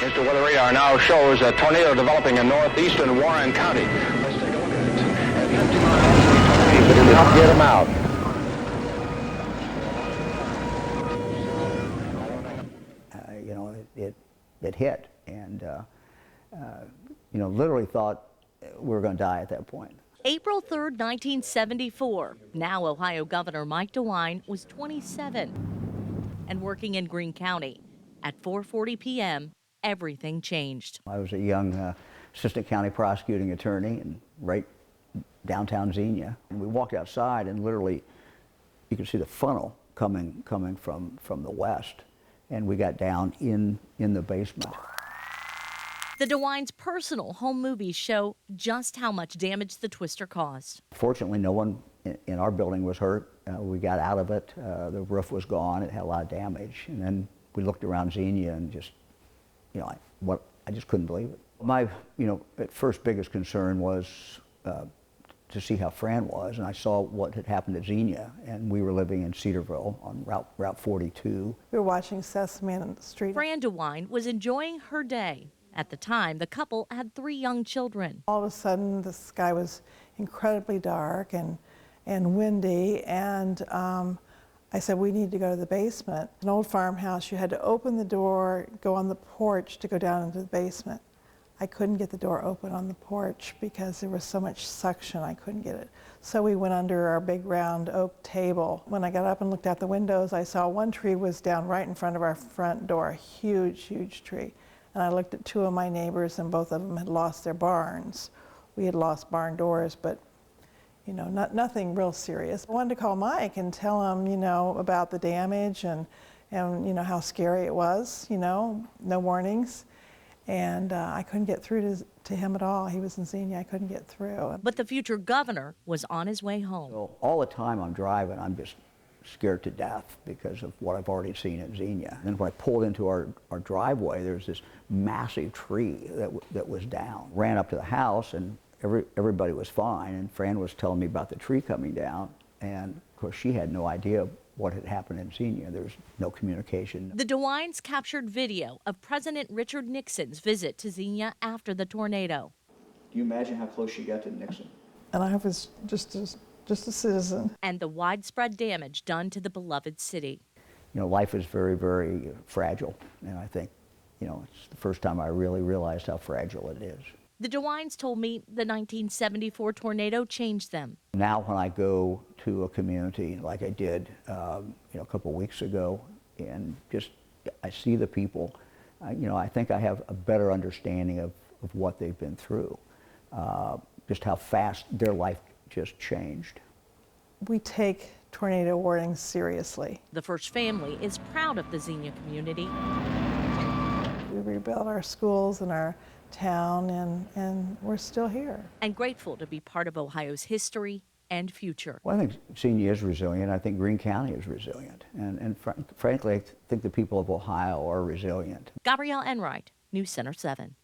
Mr. Weather Radar now shows a tornado developing in northeastern Warren County. Let's take a look at it. At 50 miles, but it did not get them out. It hit, and literally thought we were going to die at that point. April 3rd, 1974. Now Ohio Governor Mike DeWine was 27 and working in Greene County. At 4:40 p.m., everything changed. I was a young assistant county prosecuting attorney and right downtown Xenia. And we walked outside, and literally you could see the funnel coming from the west. And we got down in the basement. The DeWine's personal home movies show just how much damage the twister caused. Fortunately, no one in our building was hurt. We got out of it. The roof was gone. It had a lot of damage. And then we looked around Xenia and just, I just couldn't believe it. My, at first biggest concern was to see how Fran was, and I saw what had happened at Xenia, and we were living in Cedarville on Route 42. We were watching Sesame on the street. Fran DeWine was enjoying her day. At the time, the couple had 3 young children. All of a sudden, the sky was incredibly dark and windy, and I said, we need to go to the basement. An old farmhouse, you had to open the door, go on the porch to go down into the basement. I couldn't get the door open on the porch because there was so much suction, I couldn't get it. So we went under our big round oak table. When I got up and looked out the windows, I saw one tree was down right in front of our front door, a huge, huge tree. And I looked at 2 of my neighbors, and both of them had lost their barns. We had lost barn doors, but nothing real serious. I wanted to call Mike and tell him, about the damage and how scary it was, no warnings. And I couldn't get through to him at all. He was in Xenia, I couldn't get through. But the future governor was on his way home. So all the time I'm driving, I'm just scared to death because of what I've already seen at Xenia. And when I pulled into our driveway, there's this massive tree that was down. Ran up to the house, and everybody was fine, and Fran was telling me about the tree coming down, and of course she had no idea what had happened in Xenia. There was no communication. The DeWines captured video of President Richard Nixon's visit to Xenia after the tornado. Do you imagine how close she got to Nixon? And I was just a citizen. And the widespread damage done to the beloved city. Life is very, very fragile, and I think, it's the first time I really realized how fragile it is. The DeWines told me the 1974 tornado changed them. Now when I go to a community like I did a couple weeks ago, and just I see the people, I think I have a better understanding of what they've been through, just how fast their life just changed. We take tornado warnings seriously. The First Family is proud of the Xenia community. We rebuilt our schools and our town, and we're still here. And grateful to be part of Ohio's history and future. Well, I think Xenia is resilient. I think Greene County is resilient. And frankly, I think the people of Ohio are resilient. Gabrielle Enright, News Center 7.